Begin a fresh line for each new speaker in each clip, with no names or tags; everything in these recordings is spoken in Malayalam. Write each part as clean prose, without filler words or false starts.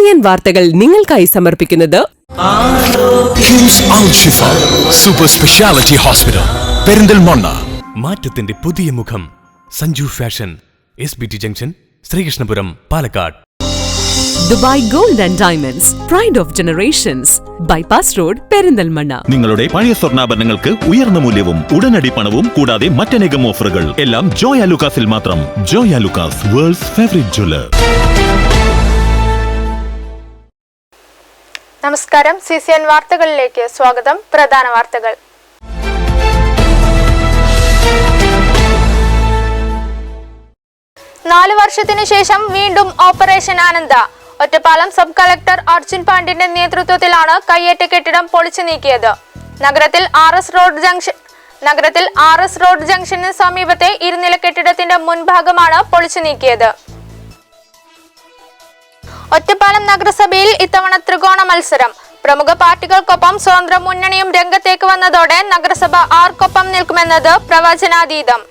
CCN വാർത്തകൾ നിങ്ങൾക്കായി സമർപ്പിക്കുന്നത്
കിംസ് അൽ ഷിഫ സൂപ്പർ സ്പെഷ്യാലിറ്റി ഹോസ്പിറ്റൽ പെരിന്തൽമണ്ണ.
മാറ്റത്തിന്റെ പുതിയ മുഖം Sanju fashion, SBT junction, Sreekrishnapuram, Palakkad.
Dubai gold and diamonds, pride of generations, bypass road, Perinthalmanna.
നിങ്ങളുടെ പഴയ സ്വർണ്ണാഭരണങ്ങൾക്ക് ഉയർന്ന മൂല്യവും ഉടനടി പണവും കൂടാതെ മറ്റനേകം ഓഫറുകൾ എല്ലാം ജോയ ലുക്കാസിൽ മാത്രം. ജോയ ലുക്കാസ്, വേൾഡ്സ് ഫേവറേറ്റ് ജ്വല്ലർ.
നമസ്കാരം. CCN വാർത്തകളിലേക്ക് സ്വാഗതം. പ്രധാന വാർത്തകൾ. നാല് വർഷത്തിനു ശേഷം വീണ്ടും ഓപ്പറേഷൻ ആനന്ദ. ഒറ്റപ്പാലം സബ് കളക്ടർ അർജുൻ പാണ്ഡ്യന്റെ നേതൃത്വത്തിലാണ് കയ്യേറ്റ കെട്ടിടം പൊളിച്ചു നീക്കിയത്. നഗരത്തിൽ RS റോഡ് ജംഗ്ഷന് സമീപത്തെ ഇരുനില കെട്ടിടത്തിന്റെ മുൻഭാഗമാണ് പൊളിച്ചു നീക്കിയത്. ഒറ്റപ്പാലം നഗരസഭയിൽ ഇത്തവണ ത്രികോണ മത്സരം. പ്രമുഖ പാർട്ടികൾക്കൊപ്പം സ്വതന്ത്ര മുന്നണിയും രംഗത്തേക്ക് വന്നതോടെ നഗരസഭ ആർക്കൊപ്പം നിൽക്കുമെന്നത് പ്രവചനാതീതം.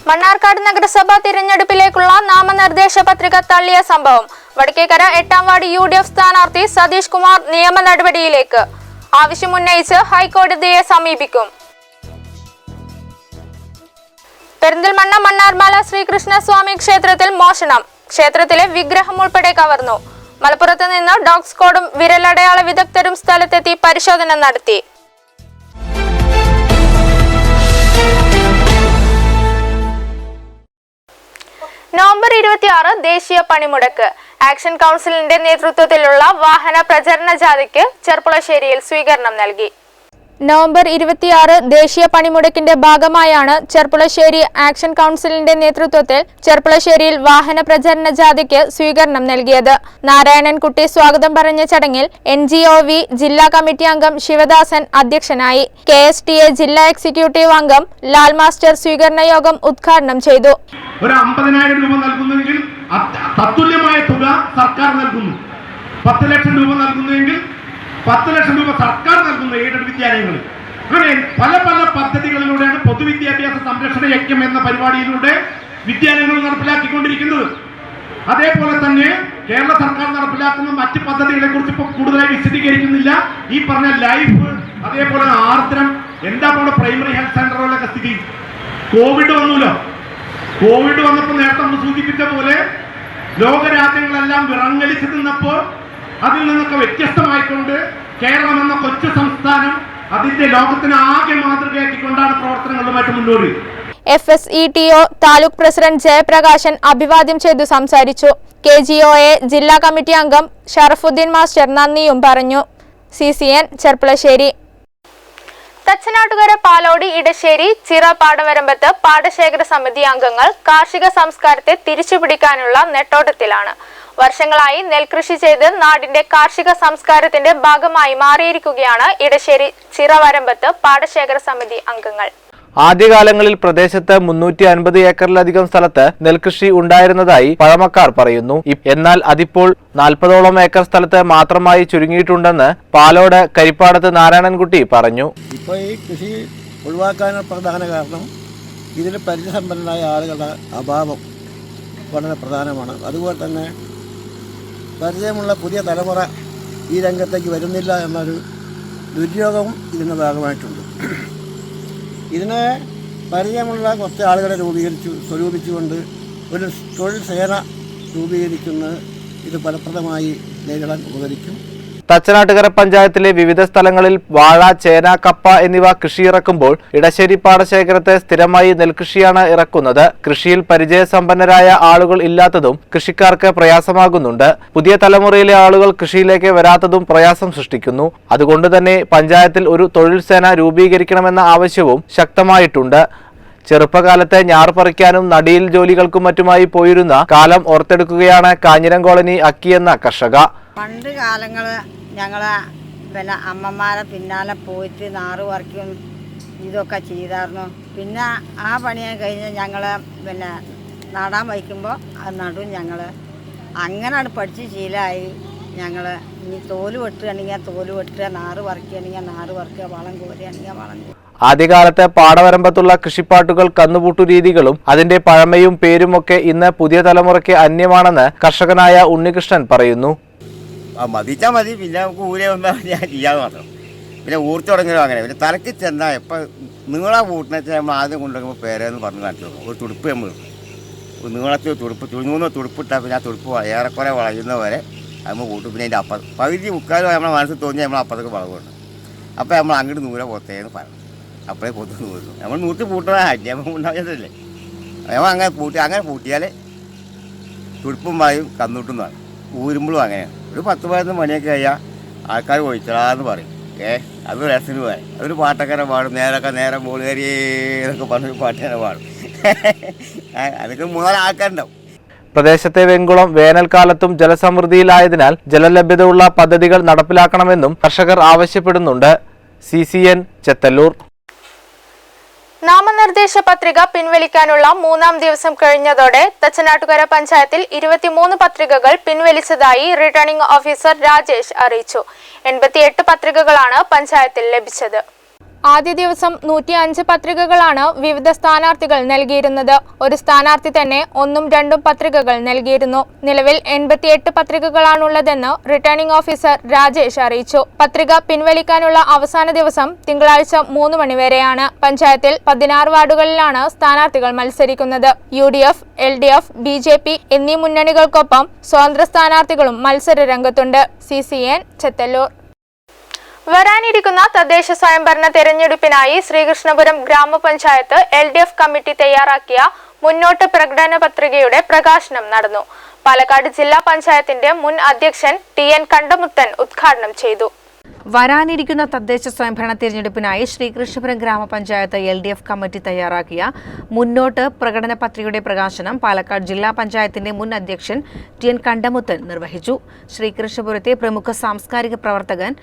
മണ്ണാർക്കാട് നഗരസഭ തിരഞ്ഞെടുപ്പിലേക്കുള്ള നാമനിർദ്ദേശ പത്രിക തള്ളിയ സംഭവം. വടക്കേക്കര 8ാം വാർഡ് UDF സ്ഥാനാർത്ഥി സതീഷ് കുമാർ നിയമ നടപടിയിലേക്ക്. ആവശ്യമുന്നയിച്ച് ഹൈക്കോടതിയെ സമീപിക്കും. പെരിന്തൽമണ്ണ മണ്ണാർമാല ശ്രീകൃഷ്ണസ്വാമി ക്ഷേത്രത്തിൽ മോഷണം. ക്ഷേത്രത്തിലെ വിഗ്രഹം ഉൾപ്പെടെ കവർന്നു. മലപ്പുറത്ത് നിന്ന് ഡോഗ് സ്ക്വാഡും വിരലടയാള വിദഗ്ധരും സ്ഥലത്തെത്തി പരിശോധന നടത്തി. നവംബർ 26 ദേശീയ പണിമുടക്ക്. ആക്ഷൻ കൗൺസിലിന്റെ നേതൃത്വത്തിലുള്ള വാഹന പ്രചരണ ജാഥയ്ക്ക് ചെർപ്പുളശ്ശേരിയിൽ സ്വീകരണം നൽകി. നവംബർ 26 ദേശീയ പണിമുടക്കിന്റെ ഭാഗമായാണ് ചെർപ്പുളശ്ശേരി ആക്ഷൻ കൗൺസിലിന്റെ നേതൃത്വത്തിൽ ചെർപ്പുളശ്ശേരിയിൽ വാഹന പ്രചരണ ജാഥയ്ക്ക് സ്വീകരണം നൽകിയത്. നാരായണൻകുട്ടി സ്വാഗതം പറഞ്ഞ ചടങ്ങിൽ NGOV ജില്ലാ കമ്മിറ്റി അംഗം ശിവദാസൻ അധ്യക്ഷനായി. KSTA ജില്ലാ എക്സിക്യൂട്ടീവ് അംഗം ലാൽ മാസ്റ്റർ സ്വീകരണ യോഗം ഉദ്ഘാടനം ചെയ്തു.
ഒരു 50,000 രൂപ നൽകുന്നെങ്കിൽ തത്തുല്യമായ തുക സർക്കാർ നൽകുന്നു. 10 ലക്ഷം രൂപ നൽകുന്നുവെങ്കിൽ 10 ലക്ഷം രൂപ സർക്കാർ നൽകുന്ന എയ്ഡഡ് വിദ്യാലയങ്ങളിൽ. അങ്ങനെ പല പല പദ്ധതികളിലൂടെയാണ് പൊതുവിദ്യാഭ്യാസ സംരക്ഷണ യജ്ഞം എന്ന പരിപാടിയിലൂടെ വിദ്യാലയങ്ങൾ നടപ്പിലാക്കിക്കൊണ്ടിരിക്കുന്നത്. അതേപോലെ തന്നെ കേരള സർക്കാർ നടപ്പിലാക്കുന്ന മറ്റ് പദ്ധതികളെ കുറിച്ച് ഇപ്പോൾ കൂടുതലായി വിശദീകരിക്കുന്നില്ല. ഈ പറഞ്ഞ ലൈഫ്, അതേപോലെ ആർദ്രം, എന്താ പോലെ പ്രൈമറി ഹെൽത്ത് സെന്ററുകളൊക്കെ സ്ഥിതി. കോവിഡ് വന്നല്ലോ. കോവിഡ് വന്നപ്പോൾ നേരത്തെ നമ്മൾ സൂചിപ്പിച്ച പോലെ ലോകരാജ്യങ്ങളെല്ലാം വിറങ്ങലിച്ചു നിന്നപ്പോൾ അതിൽ നിന്നൊക്കെ വ്യത്യസ്തമായിക്കൊണ്ട് കേരളം എന്ന കൊച്ചു സംസ്ഥാനം അതിന്റെ ലോകത്തിന് ആകെ മാതൃകയാക്കിക്കൊണ്ടാണ് പ്രവർത്തനങ്ങളുമായിട്ട് മുന്നോട്ട്.
FSETO താലൂക്ക് പ്രസിഡന്റ് ജയപ്രകാശൻ അഭിവാദ്യം ചെയ്തു സംസാരിച്ചു. KGOA ജില്ലാ കമ്മിറ്റി അംഗം ഷറഫുദ്ദീൻ മാസ്റ്റർ നന്ദിയും പറഞ്ഞു. CCN ചെർപ്പുളശ്ശേരി. തച്ചനാട്ടുകര, പാലോടി, ഇടശ്ശേരി, ചിറ പാടവരമ്പത്ത് പാടശേഖര സമിതി അംഗങ്ങൾ കാർഷിക സംസ്കാരത്തെ തിരിച്ചുപിടിക്കാനുള്ള നെട്ടോട്ടത്തിലാണ്. വർഷങ്ങളായി നെൽകൃഷി ചെയ്ത് നാടിന്റെ കാർഷിക സംസ്കാരത്തിന്റെ ഭാഗമായി മാറിയിരിക്കുകയാണ് ഇടശ്ശേരി ചിറവരമ്പത്ത് പാടശേഖര സമിതി അംഗങ്ങൾ.
ആദ്യകാലങ്ങളിൽ പ്രദേശത്ത് 350 ഏക്കറിലധികം സ്ഥലത്ത് നെൽകൃഷി ഉണ്ടായിരുന്നതായി പഴമക്കാർ പറയുന്നു. എന്നാൽ അതിപ്പോൾ 40ഓളം ഏക്കർ സ്ഥലത്ത് മാത്രമായി ചുരുങ്ങിയിട്ടുണ്ടെന്ന് പാലോട് കരിപ്പാടത്ത് നാരായണൻകുട്ടി പറഞ്ഞു.
ഇപ്പോൾ ഈ കൃഷി ഒഴിവാക്കാനുള്ള പ്രധാന കാരണം ഇതിൽ പരിചയസമ്പന്നരായ ആളുകളുടെ അഭാവം വളരെ പ്രധാനമാണ്. അതുപോലെ തന്നെ പരിചയമുള്ള പുതിയ തലമുറ ഈ രംഗത്തേക്ക് വരുന്നില്ല എന്നൊരു ദുര്യോഗവും ഇതിൻ്റെ ഭാഗമായിട്ടുണ്ട്. ഇതിനെ പരിചയമുള്ള കുറച്ച് ആളുകളെ സ്വരൂപിച്ചുകൊണ്ട് ഒരു തൊഴിൽ സേന രൂപീകരിക്കുന്നത് ഇത് ഫലപ്രദമായി നേരിടാൻ ഉപകരിക്കും.
തച്ചനാട്ടുകര പഞ്ചായത്തിലെ വിവിധ സ്ഥലങ്ങളിൽ വാഴ, ചേന, കപ്പ എന്നിവ കൃഷിയിറക്കുമ്പോൾ ഇടശ്ശേരി പാടശേഖരത്തെ സ്ഥിരമായി നെൽകൃഷിയാണ് ഇറക്കുന്നത്. കൃഷിയിൽ പരിചയസമ്പന്നരായ ആളുകൾ ഇല്ലാത്തതും കൃഷിക്കാർക്ക് പ്രയാസമാകുന്നുണ്ട്. പുതിയ തലമുറയിലെ ആളുകൾ കൃഷിയിലേക്ക് വരാത്തതും പ്രയാസം സൃഷ്ടിക്കുന്നു. അതുകൊണ്ട് തന്നെ പഞ്ചായത്തിൽ ഒരു തൊഴിൽ സേന രൂപീകരിക്കണമെന്ന ആവശ്യവും ശക്തമായിട്ടുണ്ട്. ചെറുപ്പകാലത്തെ ഞാർ പറിക്കാനും നടിയിൽ ജോലികൾക്കും മറ്റുമായി പോയിരുന്ന കാലം ഓർത്തെടുക്കുകയാണ് കാഞ്ഞിരം കോളനി അക്കി എന്ന കർഷക.
പണ്ട് കാലങ്ങൾ ഞങ്ങൾ അമ്മമാരെ പിന്നാലെ പോയിട്ട് നാറ് പറിക്കും ഇതൊക്കെ ചെയ്തായിരുന്നു. പിന്നെ ആ പണിയെ കഴിഞ്ഞ് ഞങ്ങൾ നടാൻ വയ്ക്കുമ്പോൾ അത് നടും. ഞങ്ങൾ അങ്ങനെയാണ് പഠിച്ച് ശീലമായി. ഞങ്ങൾ ഇനി തോല് വെട്ടുകയാണെങ്കിൽ തോല് വെട്ടുക, നാറ് പറിക്കുകയാണെങ്കിൽ നാറ് പറിക്കുക, വളം കോരുകയാണെങ്കിൽ വളം കോരുക.
ആദ്യകാലത്തെ പാടവരമ്പത്തുള്ള കൃഷിപ്പാട്ടുകൾ കന്നുപൂട്ടു രീതികളും അതിന്റെ പഴമയും പേരുമൊക്കെ ഇന്ന് പുതിയ തലമുറയ്ക്ക് അന്യമാണെന്ന് കർഷകനായ ഉണ്ണികൃഷ്ണൻ പറയുന്നു.
മതിച്ചാൽ മതി, പിന്നെ നമുക്ക് ഊരെ ഒന്നും ഞാൻ ചെയ്യാതെ മാത്രം. പിന്നെ ഊർത്തി തുടങ്ങിയോ അങ്ങനെ. പിന്നെ തലക്ക് ചെന്നാൽ എപ്പോൾ നിങ്ങളെ കൂട്ടിനെ നമ്മൾ ആദ്യം കൊണ്ടുവരുമ്പോൾ പേരെന്ന് പറഞ്ഞ് കാണിച്ചു കൊടുക്കും. ഒരു തുടുപ്പ് നമ്മൾ നീളത്തിൽ തുടുപ്പ് തുണിങ്ങുന്ന തുടുപ്പിട്ടാൽ പിന്നെ ആ തുടുപ്പ് ഏറെക്കുറെ വളയുന്നവരെ നമ്മൾ കൂട്ടും. പിന്നെ അതിൻ്റെ പകുതി മുക്കാലും നമ്മുടെ മനസ്സിൽ തോന്നി നമ്മൾ അപ്പുറത്തേക്ക് വളവുണ്ട്. അപ്പോൾ നമ്മൾ അങ്ങോട്ട് നൂരെ പോത്തേന്ന് പറയണം. അപ്പോഴേ പൊത്ത് നൂരുന്നു. നമ്മൾ നൂറ്റി പൂട്ടണ അന്യമം ഉണ്ടാകുന്നതല്ലേ. നമ്മൾ അങ്ങനെ പൂട്ടിയാൽ തുടുപ്പും വായും കന്നൂട്ടും പറയും. ഊരുമ്പോഴും അങ്ങനെയാണ്. ഒരു 10-15 മണിയൊക്കെ കഴിയാൽ ആൾക്കാർ പോയിച്ചടാന്ന് പറയും. അത് രസത്തിന് പോയാൽ അതൊരു പാട്ടൊക്കെ പാടും. നേരം മോളുകരി എന്നൊക്കെ പറഞ്ഞൊരു പാട്ട് തന്നെ പാടും. അതൊക്കെ 3-4 ആൾക്കാരുണ്ടാവും.
പ്രദേശത്തെ വെങ്കുളം വേനൽക്കാലത്തും ജലസമൃദ്ധിയിലായതിനാൽ ജലലഭ്യതയുള്ള പദ്ധതികൾ നടപ്പിലാക്കണമെന്നും കർഷകർ ആവശ്യപ്പെടുന്നുണ്ട്. CCN ചെത്തല്ലൂർ.
നാമനിർദ്ദേശ പത്രിക പിൻവലിക്കാനുള്ള 3-ാം ദിവസം കഴിഞ്ഞതോടെ തച്ചനാട്ടുകര പഞ്ചായത്തിൽ 23 പത്രികകൾ പിൻവലിച്ചതായി റിട്ടേണിംഗ് ഓഫീസർ രാജേഷ് അറിയിച്ചു. 88 പത്രികകളാണ് പഞ്ചായത്തിൽ ലഭിച്ചത്. ആദ്യ ദിവസം 105 പത്രികകളാണ് വിവിധ സ്ഥാനാർത്ഥികൾ നൽകിയിരുന്നത്. ഒരു സ്ഥാനാർത്ഥി തന്നെ 1-2 പത്രികകൾ നൽകിയിരുന്നു. നിലവിൽ 88 പത്രികകളാണുള്ളതെന്ന് റിട്ടേണിംഗ് ഓഫീസർ രാജേഷ് അറിയിച്ചു. പത്രിക പിൻവലിക്കാനുള്ള അവസാന ദിവസം തിങ്കളാഴ്ച 3 മണി വരെയാണ്. പഞ്ചായത്തിൽ 16 വാർഡുകളിലാണ് സ്ഥാനാർത്ഥികൾ മത്സരിക്കുന്നത്. UDF, LDF, BJP എന്നീ മുന്നണികൾക്കൊപ്പം സ്വതന്ത്ര സ്ഥാനാർത്ഥികളും മത്സര രംഗത്തുണ്ട്. CCN ചെത്തല്ലൂർ. വരാനിരിക്കുന്ന തദ്ദേശ സ്വയംഭരണ തെരഞ്ഞെടുപ്പിനായി ശ്രീകൃഷ്ണപുരം ഗ്രാമപഞ്ചായത്ത് LDF കമ്മിറ്റി തയ്യാറാക്കിയ മുന്നോട്ട് പ്രകടന പത്രികയുടെ പ്രകാശനം നടന്നു. പാലക്കാട് ജില്ലാ പഞ്ചായത്തിന്റെ മുൻ അധ്യക്ഷൻ TN കണ്ടമുത്തൻ ഉദ്ഘാടനം ചെയ്തു.
വരാനിരിക്കുന്ന തദ്ദേശ സ്വയംഭരണ തിരഞ്ഞെടുപ്പിനായി ശ്രീകൃഷ്ണപുരം ഗ്രാമപഞ്ചായത്ത് LDF കമ്മിറ്റി തയ്യാറാക്കിയ മുന്നോട്ട് പ്രകടന പത്രികയുടെ പ്രകാശനം പാലക്കാട് ജില്ലാ പഞ്ചായത്തിന്റെ മുൻ അധ്യക്ഷൻ TN കണ്ടമുത്തൻ നിർവഹിച്ചു. ശ്രീകൃഷ്ണപുരത്തെ പ്രമുഖ സാംസ്കാരിക പ്രവർത്തകൻ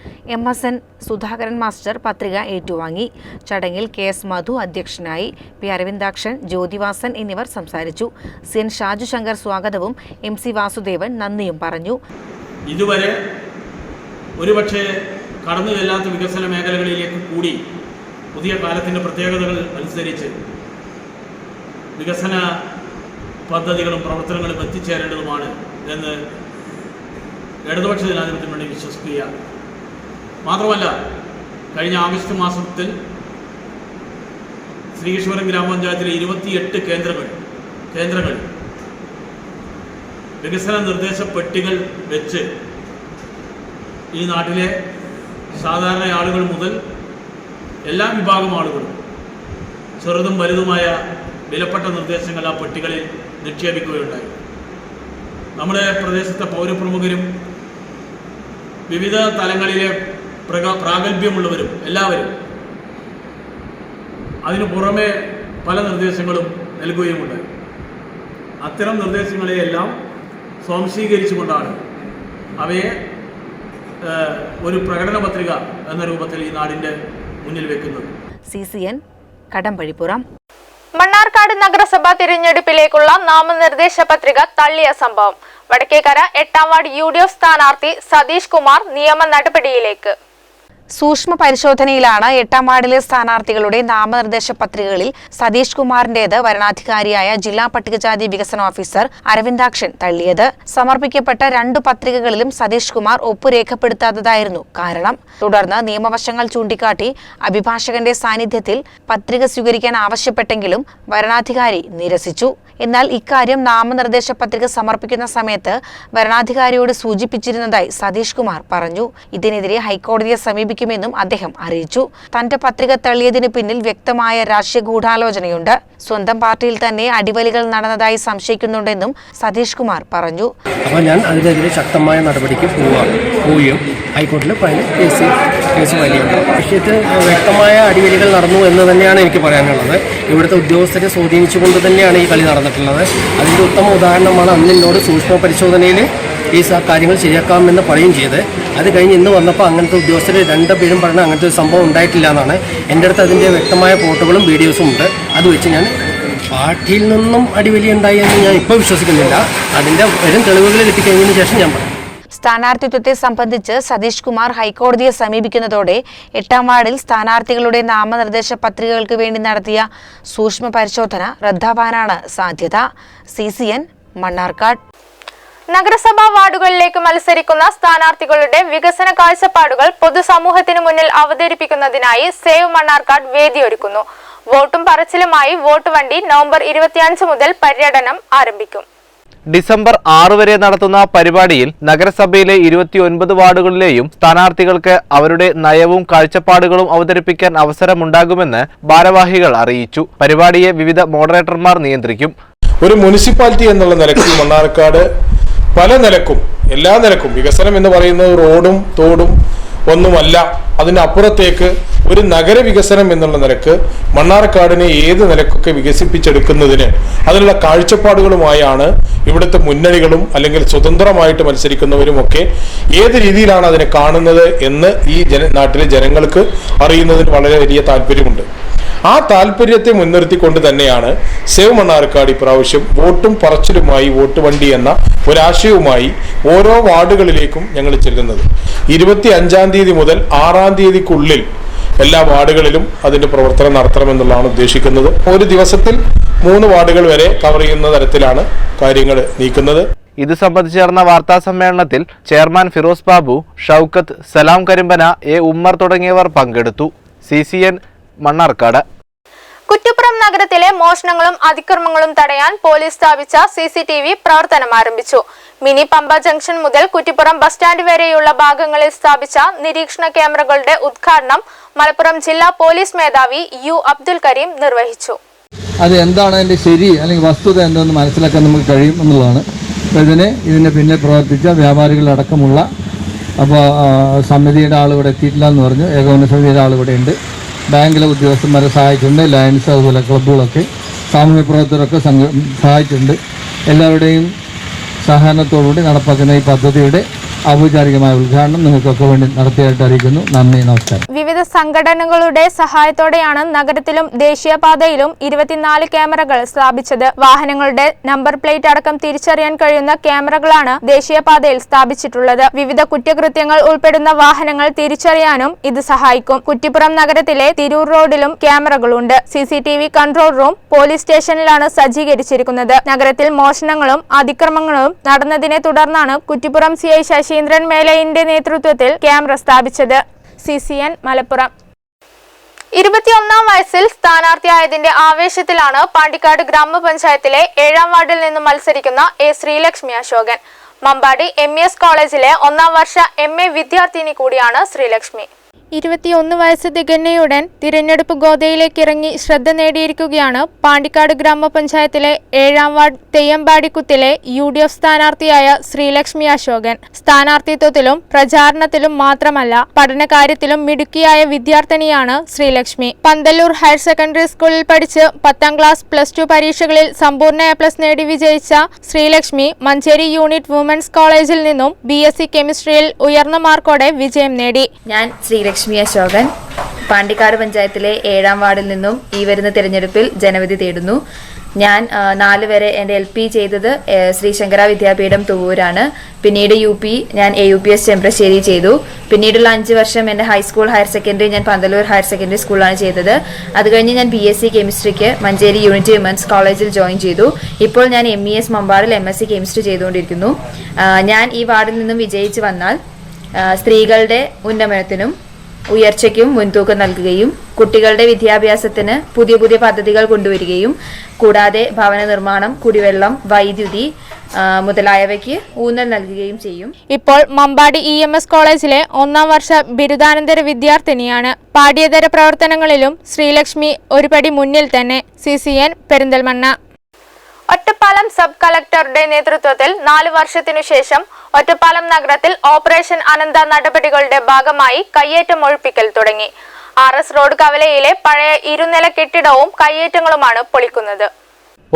MSN സുധാകരൻ മാസ്റ്റർ പത്രിക ഏറ്റുവാങ്ങി. ചടങ്ങിൽ KS മധു അധ്യക്ഷനായി. P അരവിന്ദാക്ഷൻ, ജ്യോതിവാസൻ എന്നിവർ സംസാരിച്ചു. CN ഷാജു ശങ്കർ സ്വാഗതവും MC വാസുദേവൻ നന്ദിയും പറഞ്ഞു.
ഇതുവരെ ഒരുപക്ഷെ കടന്നു ചെല്ലാത്ത വികസന മേഖലകളിലേക്ക് കൂടി പുതിയ കാലത്തിൻ്റെ പ്രത്യേകതകൾ അനുസരിച്ച് വികസന പദ്ധതികളും പ്രവർത്തനങ്ങളും എത്തിച്ചേരേണ്ടതുമാണ് എന്ന് ഇടതുപക്ഷ ജനാധിപത്യ മുന്നണി വിശ്വസിക്കുകയാണ്. മാത്രമല്ല, കഴിഞ്ഞ ആഗസ്റ്റ് മാസത്തിൽ ശ്രീകൃഷ്ണപുരം ഗ്രാമപഞ്ചായത്തിലെ 28 കേന്ദ്രങ്ങൾ വികസന നിർദ്ദേശ പെട്ടികൾ വെച്ച് ഈ നാട്ടിലെ സാധാരണ ആളുകൾ മുതൽ എല്ലാ വിഭാഗം ആളുകളും ചെറുതും വലുതുമായ വിലപ്പെട്ട നിർദ്ദേശങ്ങൾ ആ പെട്ടികളിൽ നിക്ഷേപിക്കുകയുണ്ടായി. നമ്മുടെ പ്രദേശത്തെ പൗരപ്രമുഖരും വിവിധ തലങ്ങളിലെ പ്രാഗൽഭ്യമുള്ളവരും എല്ലാവരും അതിനു പുറമെ പല നിർദ്ദേശങ്ങളും നൽകുകയുമുണ്ടായി. അത്തരം നിർദ്ദേശങ്ങളെയെല്ലാം സ്വാംശീകരിച്ചുകൊണ്ടാണ് അവയെ ഒരു പ്രകടന പത്രിക എന്ന രൂപത്തിൽ ഈ നാടിന്റെ മുന്നിൽ വെക്കുന്നത്.
CCN കടമ്പഴിപ്പുറം.
മണ്ണാർക്കാട് നഗരസഭാ തിരഞ്ഞെടുപ്പിലേക്കുള്ള നാമനിർദ്ദേശ പത്രിക തള്ളിയ സംഭവം. വടക്കേക്കര 8-ാം വാർഡ് UDF സ്ഥാനാർത്ഥി സതീഷ് കുമാർ നിയമ നടപടിയിലേക്ക്.
സൂക്ഷ്മ പരിശോധനയിലാണ് 8-ാം വാർഡിലെ സ്ഥാനാർത്ഥികളുടെ നാമനിർദ്ദേശ പത്രികകളിൽ സതീഷ് കുമാറിന്റേത് വരണാധികാരിയായ ജില്ലാ പട്ടികജാതി വികസന ഓഫീസർ അരവിന്ദാക്ഷൻ തള്ളിയത്. സമർപ്പിക്കപ്പെട്ട 2 പത്രികകളിലും സതീഷ് കുമാർ ഒപ്പു രേഖപ്പെടുത്താത്തതായിരുന്നു കാരണം. തുടർന്ന് നിയമവശങ്ങൾ ചൂണ്ടിക്കാട്ടി അഭിഭാഷകന്റെ സാന്നിധ്യത്തിൽ പത്രിക സ്വീകരിക്കാൻ ആവശ്യപ്പെട്ടെങ്കിലും വരണാധികാരി നിരസിച്ചു. എന്നാൽ ഇക്കാര്യം നാമനിർദ്ദേശ പത്രിക സമർപ്പിക്കുന്ന സമയത്ത് വരണാധികാരിയോട് സൂചിപ്പിച്ചിരുന്നതായി സതീഷ് കുമാർ പറഞ്ഞു. ഇതിനെതിരെ ഹൈക്കോടതിയെ സമീപിക്കുമെന്നും അദ്ദേഹം അറിയിച്ചു. തന്റെ പത്രിക തള്ളിയതിന് പിന്നിൽ വ്യക്തമായ രാഷ്ട്രീയ ഗൂഢാലോചനയുണ്ട്. സ്വന്തം പാർട്ടിയിൽ തന്നെ അടിവലികൾ നടന്നതായി സംശയിക്കുന്നുണ്ടെന്നും സതീഷ് കുമാർ പറഞ്ഞു.
അപ്പോൾ ഞാൻ അതിനെതിരെ ശക്തമായ നടപടിക്ക് പോവുകയും ഹൈക്കോടതിയിൽ കേസ് വലിയുണ്ട്. വിഷയത്തിൽ വ്യക്തമായ അടിവലികൾ നടന്നു എന്ന് തന്നെയാണ് എനിക്ക് പറയാനുള്ളത്. ഇവിടുത്തെ ഉദ്യോഗസ്ഥരെ സ്വാധീനിച്ചുകൊണ്ട് തന്നെയാണ് ഈ കളി നടന്നിട്ടുള്ളത്. അതിൻ്റെ ഉത്തമ ഉദാഹരണമാണ് അന്ന് എന്നോട് സൂക്ഷ്മ പരിശോധനയിൽ ഈ കാര്യങ്ങൾ ശരിയാക്കാമെന്ന് പറയുകയും ചെയ്ത് അത് കഴിഞ്ഞ് ഇന്ന് വന്നപ്പോൾ അങ്ങനത്തെ ഉദ്യോഗസ്ഥർ 2 പേരും പറഞ്ഞ അങ്ങനത്തെ ഒരു സംഭവം ഉണ്ടായിട്ടില്ല എന്നാണ്. എൻ്റെ അടുത്ത് അതിൻ്റെ വ്യക്തമായ ഫോട്ടോകളും വീഡിയോസും ഉണ്ട്. അത് വെച്ച് ഞാൻ പാർട്ടിയിൽ നിന്നും അടിവലി ഉണ്ടായി എന്ന് ഞാൻ ഇപ്പോൾ വിശ്വസിക്കുന്നില്ല. അതിൻ്റെ വരും തെളിവുകൾ കിട്ടിക്കഴിഞ്ഞതിന് ശേഷം ഞാൻ പറയും.
സ്ഥാനാർത്ഥിത്വത്തെ സംബന്ധിച്ച് സതീഷ് കുമാർ ഹൈക്കോടതിയെ സമീപിക്കുന്നതോടെ 8ാം വാർഡിൽ സ്ഥാനാർത്ഥികളുടെ നാമനിർദ്ദേശ പത്രികകൾക്ക് വേണ്ടി നടത്തിയ സൂക്ഷ്മ പരിശോധന റദ്ദാവാനാണ് സാധ്യത. CCN മണ്ണാർക്കാട്.
നഗരസഭാ വാർഡുകളിലേക്ക് മത്സരിക്കുന്ന സ്ഥാനാർത്ഥികളുടെ വികസന കാഴ്ചപ്പാടുകൾ പൊതുസമൂഹത്തിന് മുന്നിൽ അവതരിപ്പിക്കുന്നതിനായി സേവ് മണ്ണാർക്കാട് വേദിയൊരുക്കുന്നു. വോട്ടും പറച്ചിലുമായി വോട്ട് വണ്ടി നവംബർ 25 മുതൽ പര്യടനം ആരംഭിക്കും.
ഡിസംബർ 6 വരെ നടത്തുന്ന പരിപാടിയിൽ നഗരസഭയിലെ 29 വാർഡുകളിലെയും സ്ഥാനാർത്ഥികൾക്ക് അവരുടെ നയവും കാഴ്ചപ്പാടുകളും അവതരിപ്പിക്കാൻ അവസരമുണ്ടാകുമെന്ന് ഭാരവാഹികൾ അറിയിച്ചു. പരിപാടിയെ വിവിധ മോഡറേറ്റർമാർ നിയന്ത്രിക്കും.
ഒരു മുനിസിപ്പാലിറ്റി എന്നുള്ള നിലയ്ക്ക് മണ്ണാർക്കാട് പല നിലക്കും എല്ലാ നിലക്കും വികസനം എന്ന് പറയുന്നത് റോഡും തോടും ഒന്നുമല്ല. അതിനപ്പുറത്തേക്ക് ഒരു നഗരവികസനം എന്നുള്ള നിലക്ക് മണ്ണാർക്കാടിനെ ഏത് നിലക്കൊക്കെ വികസിപ്പിച്ചെടുക്കുന്നതിന് അതിനുള്ള കാഴ്ചപ്പാടുകളുമായാണ് ഇവിടുത്തെ മുന്നണികളും അല്ലെങ്കിൽ സ്വതന്ത്രമായിട്ട് മത്സരിക്കുന്നവരുമൊക്കെ ഏത് രീതിയിലാണ് അതിനെ കാണുന്നത് എന്ന് ഈ നാട്ടിലെ ജനങ്ങൾക്ക് അറിയുന്നതിന് വളരെ വലിയ താല്പര്യമുണ്ട്. ആ താല്പര്യത്തെ മുൻനിർത്തിക്കൊണ്ട് തന്നെയാണ് സേവ് മണ്ണാർക്കാട് ഇപ്രാവശ്യം വോട്ടും പറച്ചിലുമായി വോട്ട് വണ്ടി എന്ന ഒരാശയവുമായി ഓരോ വാർഡുകളിലേക്കും ഞങ്ങൾ ചെല്ലുന്നത്. 25-ാം തീയതി മുതൽ 6-ാം തീയതിക്കുള്ളിൽ എല്ലാ വാർഡുകളിലും അതിന്റെ പ്രവർത്തനം നടത്തണമെന്നുള്ളതാണ് ഉദ്ദേശിക്കുന്നത്. ഒരു ദിവസത്തിൽ 3 വാർഡുകൾ വരെ കവർ ചെയ്യുന്ന തരത്തിലാണ് കാര്യങ്ങൾ നീക്കുന്നത്.
ഇത് സംബന്ധിച്ച് നടന്ന വാർത്താ സമ്മേളനത്തിൽ ചെയർമാൻ ഫിറോസ് ബാബു, ഷൗക്കത്ത്, സലാം കരിമ്പന, എ ഉമ്മർ തുടങ്ങിയവർ പങ്കെടുത്തു. CCN മണ്ണാർക്കാട്.
കുറ്റിപ്പുറം നഗരത്തിലെ മോഷണങ്ങളും അതിക്രമങ്ങളും തടയാൻ പോലീസ് സ്ഥാപിച്ച CCTV പ്രവർത്തനം ആരംഭിച്ചു. മിനി പമ്പ ജംഗ്ഷൻ മുതൽ കുറ്റിപ്പുറം ബസ് സ്റ്റാൻഡ് വരെയുള്ള ഭാഗങ്ങളിൽ സ്ഥാപിച്ച നിരീക്ഷണ ക്യാമറകളുടെ ഉദ്ഘാടനം മലപ്പുറം ജില്ലാ പോലീസ് മേധാവി U അബ്ദുൽ കരീം നിർവഹിച്ചു.
അത് എന്താണ് അതിൻ്റെ ശരി അല്ലെങ്കിൽ വസ്തുത എന്തെന്ന് മനസ്സിലാക്കാൻ നമുക്ക് കഴിയും എന്നുള്ളതാണ്. ഇതിന് പിന്നിൽ പ്രവർത്തിച്ച വ്യാപാരികളടക്കമുള്ള സമിതിയുടെ ആളിവിടെ എത്തിയിട്ടില്ല എന്ന് പറഞ്ഞു. ഏകോപന സമിതിയുടെ ആളിവിടെ ഉണ്ട്. ബാങ്കിലെ ഉദ്യോഗസ്ഥന്മാരെ സഹായിച്ചിട്ടുണ്ട്. ലയൺസ് അതുപോലെ ക്ലബ്ബുകളൊക്കെ സാമൂഹ്യ പ്രവർത്തകരൊക്കെ സഹായിച്ചിട്ടുണ്ട്. എല്ലാവരുടെയും സഹകരണത്തോടുകൂടി നടപ്പാക്കുന്ന ഈ പദ്ധതിയുടെ ഔപചാരികമായ ഉദ്ഘാടനം നിങ്ങൾക്കൊക്കെ വേണ്ടി നടത്തിയായിട്ട് അറിയിക്കുന്നു. നന്ദി, നമസ്കാരം.
വിവിധ സംഘടനകളുടെ സഹായത്തോടെയാണ് നഗരത്തിലും ദേശീയപാതയിലും 24 ക്യാമറകൾ സ്ഥാപിച്ചത്. വാഹനങ്ങളുടെ നമ്പർ പ്ലേറ്റ് അടക്കം തിരിച്ചറിയാൻ കഴിയുന്ന ക്യാമറകളാണ് ദേശീയപാതയിൽ സ്ഥാപിച്ചിട്ടുള്ളത്. വിവിധ കുറ്റകൃത്യങ്ങൾ ഉൾപ്പെടുന്ന വാഹനങ്ങൾ തിരിച്ചറിയാനും ഇത് സഹായിക്കും. കുറ്റിപ്പുറം നഗരത്തിലെ തിരൂർ റോഡിലും ക്യാമറകളുണ്ട്. CCTV കൺട്രോൾ റൂം പോലീസ് സ്റ്റേഷനിലാണ് സജ്ജീകരിച്ചിരിക്കുന്നത്. നഗരത്തിൽ മോഷണങ്ങളും അതിക്രമങ്ങളും നടന്നതിനെ തുടർന്നാണ് കുറ്റിപ്പുറം CI ശശീന്ദ്രൻ മേലയിന്റെ നേതൃത്വത്തിൽ ക്യാമറ സ്ഥാപിച്ചത്. CCN മലപ്പുറം. 21ാം വയസ്സിൽ സ്ഥാനാർത്ഥിയായതിന്റെ ആവേശത്തിലാണ് പാണ്ടിക്കാട് ഗ്രാമപഞ്ചായത്തിലെ 7ാം വാർഡിൽ നിന്നും മത്സരിക്കുന്ന A ശ്രീലക്ഷ്മി അശോകൻ. മമ്പാടി MES കോളേജിലെ 1ാം വർഷ MA വിദ്യാർത്ഥിനി കൂടിയാണ് ശ്രീലക്ഷ്മി. 21 വയസ്സ് തികഞ്ഞയുടൻ തിരഞ്ഞെടുപ്പ് ഗോതയിലേക്ക് ഇറങ്ങി ശ്രദ്ധ നേടിയിരിക്കുകയാണ് പാണ്ടിക്കാട് ഗ്രാമപഞ്ചായത്തിലെ 7ാം വാർഡ് തെയ്യമ്പാടിക്കുത്തിലെ UDF സ്ഥാനാർത്ഥിയായ ശ്രീലക്ഷ്മി അശോകൻ. സ്ഥാനാർത്ഥിത്വത്തിലും പ്രചാരണത്തിലും മാത്രമല്ല പഠനകാര്യത്തിലും മിടുക്കിയായ വിദ്യാർത്ഥിനിയാണ് ശ്രീലക്ഷ്മി. പന്തല്ലൂർ ഹയർ സെക്കൻഡറി സ്കൂളിൽ പഠിച്ച് 10ാം ക്ലാസ് +2 പരീക്ഷകളിൽ സമ്പൂർണ്ണ A+ നേടി വിജയിച്ച ശ്രീലക്ഷ്മി മഞ്ചേരി യൂണിറ്റ് വുമൻസ് കോളേജിൽ നിന്നും BSc കെമിസ്ട്രിയിൽ ഉയർന്ന മാർക്കോടെ വിജയം നേടി.
ഞാൻ ശ്രീലക്ഷ്മി അശോകൻ പാണ്ടിക്കാട് പഞ്ചായത്തിലെ 7ാം വാർഡിൽ നിന്നും ഈ വരുന്ന തിരഞ്ഞെടുപ്പിൽ ജനവിധി തേടുന്നു. ഞാൻ 4 വരെ എൻ്റെ LP ചെയ്തത് ശ്രീശങ്കര വിദ്യാപീഠം തുവൂരാണ്. പിന്നീട് UP ഞാൻ AUPS ചെമ്പ്രശ്ശേരി ചെയ്തു. പിന്നീടുള്ള 5 വർഷം എൻ്റെ ഹൈസ്കൂൾ ഹയർ സെക്കൻഡറി ഞാൻ പന്തല്ലൂർ ഹയർ സെക്കൻഡറി സ്കൂളിലാണ് ചെയ്തത്. അത് കഴിഞ്ഞ് ഞാൻ BSc കെമിസ്ട്രിക്ക് മഞ്ചേരി യൂണിറ്റ് വിമൻസ് കോളേജിൽ ജോയിൻ ചെയ്തു. ഇപ്പോൾ ഞാൻ MES മമ്പാടിൽ MSc കെമിസ്ട്രി ചെയ്തുകൊണ്ടിരിക്കുന്നു. ഞാൻ ഈ വാർഡിൽ നിന്നും വിജയിച്ച് വന്നാൽ സ്ത്രീകളുടെ ഉന്നമനത്തിനും ഉയർച്ചയ്ക്കും മുൻതൂക്കം നൽകുകയും കുട്ടികളുടെ വിദ്യാഭ്യാസത്തിന് പുതിയ പുതിയ പദ്ധതികൾ കൊണ്ടുവരികയും കൂടാതെ ഭവന നിർമ്മാണം, കുടിവെള്ളം, വൈദ്യുതി മുതലായവയ്ക്ക് ഊന്നൽ നൽകുകയും ചെയ്യും.
ഇപ്പോൾ മമ്പാടി EMS കോളേജിലെ 1ാം വർഷ ബിരുദാനന്തര വിദ്യാർത്ഥിനിയാണ്. പാഠ്യേതര പ്രവർത്തനങ്ങളിലും ശ്രീലക്ഷ്മി ഒരു പടി മുന്നിൽ തന്നെ. CCN പെരിന്തൽമണ്ണ. ഒറ്റപ്പാലം സബ് കളക്ടറുടെ നേതൃത്വത്തിൽ 4 വർഷത്തിനു ശേഷം ഒറ്റപ്പാലം നഗരത്തിൽ ഓപ്പറേഷൻ അനന്ത നടപടികളുടെ ഭാഗമായി കയ്യേറ്റം ഒഴിപ്പിക്കൽ തുടങ്ങി. RS റോഡ് കവലയിലെ പഴയ 2 നില കെട്ടിടവും കയ്യേറ്റങ്ങളുമാണ് പൊളിക്കുന്നത്.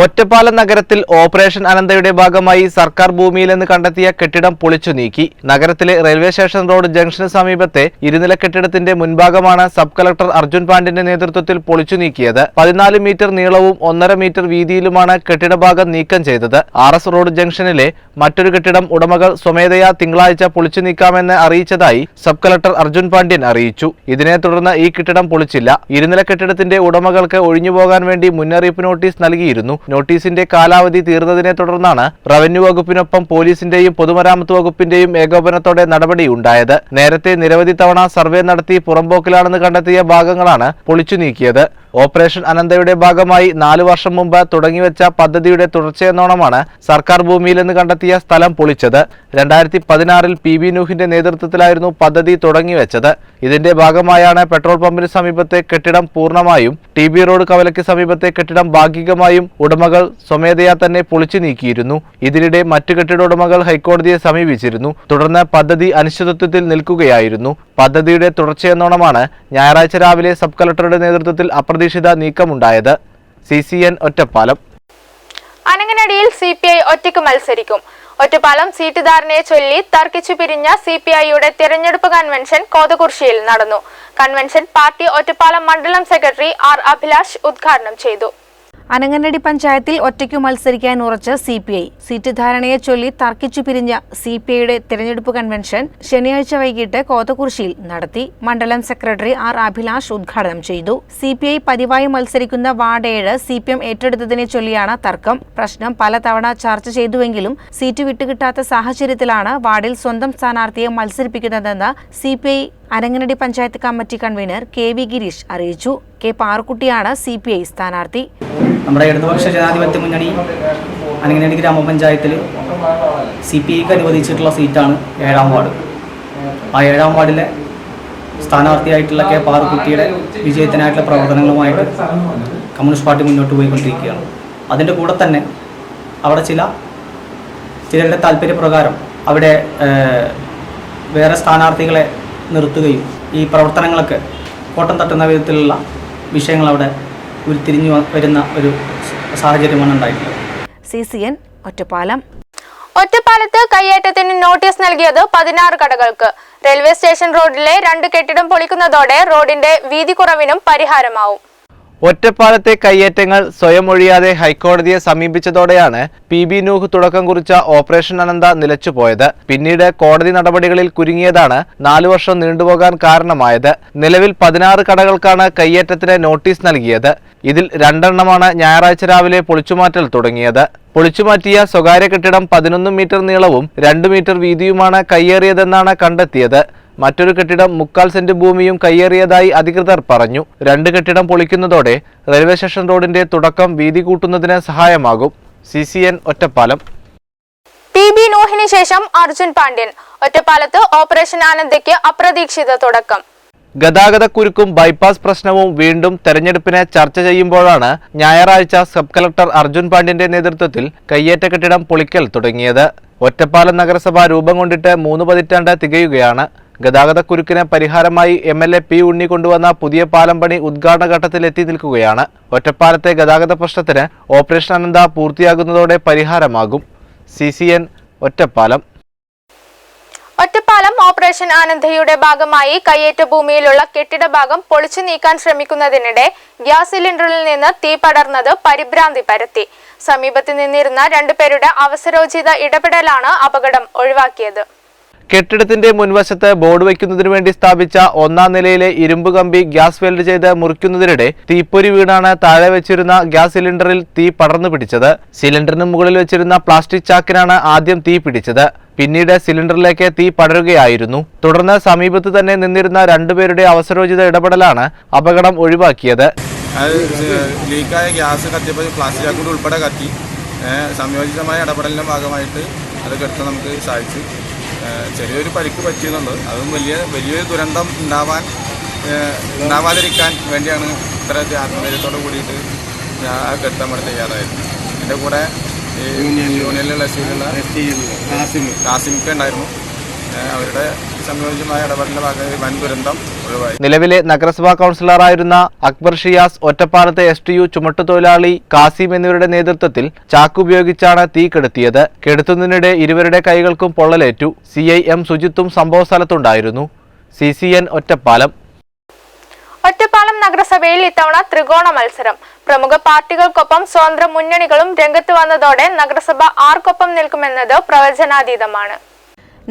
ഒറ്റപ്പാലം നഗരത്തിൽ ഓപ്പറേഷൻ അനന്തയുടെ ഭാഗമായി സർക്കാർ ഭൂമിയിൽ നിന്ന് കണ്ടെത്തിയ കെട്ടിടം പൊളിച്ചു നീക്കി. നഗരത്തിലെ റെയിൽവേ സ്റ്റേഷൻ റോഡ് ജംഗ്ഷന് സമീപത്തെ ഇരുനില കെട്ടിടത്തിന്റെ മുൻഭാഗമാണ് സബ് കളക്ടർ അർജുൻ പാണ്ഡ്യന്റെ നേതൃത്വത്തിൽ പൊളിച്ചു നീക്കിയത്. 14 മീറ്റർ നീളവും 1.5 മീറ്റർ വീതിയിലുമാണ് കെട്ടിടഭാഗം നീക്കം ചെയ്തത്. RS റോഡ് ജംഗ്ഷനിലെ മറ്റൊരു കെട്ടിടം ഉടമകൾ സ്വമേധയാ തിങ്കളാഴ്ച പൊളിച്ചു നീക്കാമെന്ന് അറിയിച്ചതായി സബ് കളക്ടർ അർജുൻ പാണ്ഡ്യൻ അറിയിച്ചു. ഇതിനെ തുടർന്ന് ഈ കെട്ടിടം പൊളിച്ചില്ല. ഇരുനില കെട്ടിടത്തിന്റെ ഉടമകൾക്ക് ഒഴിഞ്ഞുപോകാൻ വേണ്ടി മുന്നറിയിപ്പ് നോട്ടീസ് നൽകിയിരുന്നു. നോട്ടീസിന്റെ കാലാവധി തീർന്നതിനെ തുടർന്നാണ് റവന്യൂ വകുപ്പിനൊപ്പം പോലീസിന്റെയും പൊതുമരാമത്ത് വകുപ്പിന്റെയും ഏകോപനത്തോടെ നടപടിയുണ്ടായത്. നേരത്തെ നിരവധി തവണ സർവേ നടത്തി പുറമ്പോക്കിലാണെന്ന് കണ്ടെത്തിയ ഭാഗങ്ങളാണ് പൊളിച്ചു നീക്കിയത്. ഓപ്പറേഷൻ അനന്തയുടെ ഭാഗമായി 4 വർഷം മുമ്പ് തുടങ്ങിവെച്ച പദ്ധതിയുടെ തുടർച്ചയെന്നോണമാണ് സർക്കാർ ഭൂമിയിൽ നിന്ന് കണ്ടെത്തിയ സ്ഥലം പൊളിച്ചത്. 2016 PB നൂഹിന്റെ നേതൃത്വത്തിലായിരുന്നു പദ്ധതി തുടങ്ങിവെച്ചത്. ഇതിന്റെ ഭാഗമായാണ് പെട്രോൾ പമ്പിന് സമീപത്തെ കെട്ടിടം പൂർണ്ണമായും TB റോഡ് കവലയ്ക്ക് സമീപത്തെ കെട്ടിടം ഭാഗികമായും ഉടമകൾ സ്വമേധയാ തന്നെ പൊളിച്ചു നീക്കിയിരുന്നു. ഇതിനിടെ മറ്റു കെട്ടിട ഉടമകൾ ഹൈക്കോടതിയെ സമീപിച്ചിരുന്നു. തുടർന്ന് പദ്ധതി അനിശ്ചിതത്വത്തിൽ നിൽക്കുകയായിരുന്നു. പദ്ധതിയുടെ തുടർച്ചയെന്നോണമാണ് ഞായറാഴ്ച രാവിലെ സബ് കളക്ടറുടെ നേതൃത്വത്തിൽ അപ്രതീക്ഷിത നീക്കമുണ്ടായത്. CCN ഒറ്റപ്പാലം.
അനങ്ങനടിയിൽ CPI ഒറ്റയ്ക്ക് മത്സരിക്കും. ഒറ്റപ്പാലം സീറ്റ് ധാരണയെ ചൊല്ലി തർക്കിച്ചു പിരിഞ്ഞ CPIയുടെ തെരഞ്ഞെടുപ്പ് കൺവെൻഷൻ കോതകുർശിയിൽ നടന്നു. കൺവെൻഷൻ പാർട്ടി ഒറ്റപ്പാലം മണ്ഡലം സെക്രട്ടറി R അഭിലാഷ് ഉദ്ഘാടനം ചെയ്തു.
അനങ്ങനടി പഞ്ചായത്തിൽ ഒറ്റയ്ക്കു മത്സരിക്കാൻ ഉറച്ച CPI സീറ്റ് ധാരണയെ ചൊല്ലി തർക്കിച്ചു പിരിഞ്ഞ CPIയുടെ തെരഞ്ഞെടുപ്പ് കൺവെൻഷൻ ശനിയാഴ്ച വൈകിട്ട് കോതകുർശിയിൽ നടത്തി. മണ്ഡലം സെക്രട്ടറി R അഭിലാഷ് ഉദ്ഘാടനം ചെയ്തു. CPI പതിവായി മത്സരിക്കുന്ന വാർഡ് 7 CPM ഏറ്റെടുത്തതിനെ ചൊല്ലിയാണ് തർക്കം. പ്രശ്നം പലതവണ ചർച്ച ചെയ്തുവെങ്കിലും സീറ്റ് വിട്ടുകിട്ടാത്ത സാഹചര്യത്തിലാണ് വാർഡിൽ സ്വന്തം സ്ഥാനാർത്ഥിയെ മത്സരിപ്പിക്കുന്നതെന്ന് CPI Ananganadi panchayat committee convener KV Girish അറിയിച്ചു. K പാറുക്കുട്ടിയാണ് CPI സ്ഥാനാർത്ഥി.
നമ്മുടെ ഇടതുപക്ഷ ജനാധിപത്യ മുന്നണി അനങ്ങനടി ഗ്രാമപഞ്ചായത്തിൽ CPIക്ക് അനുവദിച്ചിട്ടുള്ള സീറ്റാണ് 7ാം വാർഡ്. ആ 7ാം വാർഡിലെ സ്ഥാനാർത്ഥിയായിട്ടുള്ള K പാറുക്കുട്ടിയുടെ വിജയത്തിനായിട്ടുള്ള പ്രവർത്തനങ്ങളുമായിട്ട് കമ്മ്യൂണിസ്റ്റ് പാർട്ടി മുന്നോട്ട് പോയിക്കൊണ്ടിരിക്കുകയാണ്. അതിൻ്റെ കൂടെ തന്നെ അവിടെ ചിലരുടെ താല്പര്യപ്രകാരം അവിടെ വേറെ സ്ഥാനാർത്ഥികളെ നിർത്തുകയും ഈ പ്രവർത്തനങ്ങളൊക്കെ കോട്ടം തട്ടുന്ന വിധത്തിലുള്ള വിഷയങ്ങൾ അവിടെ ഉരുത്തിരിഞ്ഞു വരുന്ന ഒരു സാഹചര്യമാണ് ഉണ്ടായിട്ടുള്ളത്.
CCN ഒറ്റപ്പാലം.
ഒറ്റപ്പാലത്ത് കയ്യേറ്റത്തിന് നോട്ടീസ് നൽകിയത് 16 കടകൾക്ക്. റെയിൽവേ സ്റ്റേഷൻ റോഡിലെ 2 കെട്ടിടം പൊളിക്കുന്നതോടെ റോഡിന്റെ വീതി കുറവിനും പരിഹാരമാവും.
ഒറ്റപ്പാലത്തെ കയ്യേറ്റങ്ങൾ സ്വയം ഒഴിയാതെ ഹൈക്കോടതിയെ സമീപിച്ചതോടെയാണ് PB നൂഹ് തുടക്കം കുറിച്ച ഓപ്പറേഷൻ അനന്ത നിലച്ചുപോയത്. പിന്നീട് കോടതി നടപടികളിൽ കുരുങ്ങിയതാണ് 4 വർഷം നീണ്ടുപോകാൻ കാരണമായത്. നിലവിൽ 16 കടകൾക്കാണ് കയ്യേറ്റത്തിന് നോട്ടീസ് നൽകിയത്. ഇതിൽ 2 എണ്ണമാണ് ഞായറാഴ്ച രാവിലെ പൊളിച്ചുമാറ്റൽ തുടങ്ങിയത്. പൊളിച്ചുമാറ്റിയ സ്വകാര്യ കെട്ടിടം 11 മീറ്റർ നീളവും 2 മീറ്റർ വീതിയുമാണ് കയ്യേറിയതെന്നാണ് കണ്ടെത്തിയത്. മറ്റൊരു കെട്ടിടം 3/4 സെന്റ് ഭൂമിയും കയ്യേറിയതായി അധികൃതർ പറഞ്ഞു. 2 കെട്ടിടം പൊളിക്കുന്നതോടെ റെയിൽവേ സ്റ്റേഷൻ റോഡിന്റെ തുടക്കം വീതി കൂട്ടുന്നതിന് സഹായമാകും. CCN ഒറ്റപ്പാലം.
PB നൂഹിന് ശേഷം അർജുൻ പാണ്ഡ്യൻ. ഒറ്റപ്പാലത്ത് ഓപ്പറേഷൻ ആനന്ദയ്ക്ക് അപ്രതീക്ഷിത തുടക്കം.
ഗതാഗതക്കുരുക്കും ബൈപ്പാസ് പ്രശ്നവും വീണ്ടും തെരഞ്ഞെടുപ്പിനെ ചർച്ച ചെയ്യുമ്പോഴാണ് ഞായറാഴ്ച സബ് കളക്ടർ അർജുൻ പാണ്ഡ്യന്റെ നേതൃത്വത്തിൽ കയ്യേറ്റ കെട്ടിടം പൊളിക്കൽ തുടങ്ങിയത്. ഒറ്റപ്പാലം നഗരസഭ രൂപം കൊണ്ടിട്ട് 3 പതിറ്റാണ്ട് തികയുകയാണ്. ഗതാഗതക്കുരുക്കിന് പരിഹാരമായി MLA P ഉണ്ണി കൊണ്ടുവന്ന പുതിയ പാലം പണി ഉദ്ഘാടന ഘട്ടത്തിലെത്തി നിൽക്കുകയാണ്. ഒറ്റപ്പാലത്തെ ഗതാഗത പ്രശ്നത്തിന് ഓപ്പറേഷൻ അനന്ത പൂർത്തിയാകുന്നതോടെ പരിഹാരമാകും. CCN ഒറ്റപ്പാലം.
ഒറ്റപ്പാലം ഓപ്പറേഷൻ ആനന്ദയുടെ ഭാഗമായി കയ്യേറ്റ ഭൂമിയിലുള്ള കെട്ടിട ഭാഗം പൊളിച്ചു നീക്കാൻ ശ്രമിക്കുന്നതിനിടെ ഗ്യാസ് സിലിണ്ടറിൽ നിന്ന് തീ പടർന്നത് പരിഭ്രാന്തി പരത്തി. സമീപത്ത് നിന്നിരുന്ന 2 പേരുടെ അവസരോചിത ഇടപെടലാണ് അപകടം ഒഴിവാക്കിയത്.
കെട്ടിടത്തിന്റെ മുൻവശത്ത് ബോർഡ് വയ്ക്കുന്നതിനു വേണ്ടി സ്ഥാപിച്ച 1ാം നിലയിലെ ഇരുമ്പ് കമ്പി ഗ്യാസ് വെൽഡ് ചെയ്ത് മുറിക്കുന്നതിനിടെ തീപ്പൊരി വീണാണ് താഴെ വെച്ചിരുന്ന ഗ്യാസ് സിലിണ്ടറിൽ തീ പടർന്നു പിടിച്ചത്. സിലിണ്ടറിന് മുകളിൽ വെച്ചിരുന്ന പ്ലാസ്റ്റിക് ചാക്കിനാണ് ആദ്യം തീ പിടിച്ചത്. പിന്നീട് സിലിണ്ടറിലേക്ക് തീ പടരുകയായിരുന്നു. തുടർന്ന് സമീപത്ത് തന്നെ നിന്നിരുന്ന 2 പേരുടെ അവസരോചിത ഇടപെടലാണ് അപകടം ഒഴിവാക്കിയത്.
ലീക്കായ ഗ്യാസ് കത്തിയപ്പോൾ പ്ലാസ്റ്റിക് ചാക്ക് ഉൾപ്പെടെ കത്തി. സംയോജിതമായ ഇടപെടലിന്റെ ഭാഗമായിട്ട് അത് കെട്ടാൻ നമുക്ക് സാധിച്ചു. ചെറിയൊരു പരിക്ക് പറ്റിയുന്നുണ്ട്. അതും വലിയൊരു ദുരന്തം ഉണ്ടാവാതിരിക്കാൻ വേണ്ടിയാണ് ഇത്ര ആത്മധൈര്യത്തോട് കൂടിയിട്ട് ആ കെട്ടാൻ വേണ്ടി തയ്യാറായത്. എൻ്റെ കൂടെ യൂണിയനിലുള്ള കാസിമിക്ക ഉണ്ടായിരുന്നു. അവരുടെ സംയോജിതമായ ഇടപെടലിൻ്റെ ഭാഗമായി വൻ ദുരന്തം ഒഴിവായി.
നിലവിലെ നഗരസഭാ കൗൺസിലറായിരുന്ന അക്ബർ ഷിയാസ്, ഒറ്റപ്പാലത്തെ STU ചുമട്ടുതൊഴിലാളി കാസിം എന്നിവരുടെ നേതൃത്വത്തിൽ ചാക്കുപയോഗിച്ചാണ് തീ കെടുത്തിയത്. കെടുത്തുന്നതിനിടെ ഇരുവരുടെ കൈകൾക്കും പൊള്ളലേറ്റു. CIM സുജിത്തും സംഭവസ്ഥലത്തുണ്ടായിരുന്നു. CCN ഒറ്റപ്പാലം.
ഒറ്റപ്പാലം നഗരസഭയിൽ ഇത്തവണ ത്രികോണ മത്സരം. പ്രമുഖ പാർട്ടികൾക്കൊപ്പം സ്വതന്ത്ര മുന്നണികളും രംഗത്ത് വന്നതോടെ നഗരസഭ ആർക്കൊപ്പം നിൽക്കുമെന്നത് പ്രവചനാതീതമാണ്.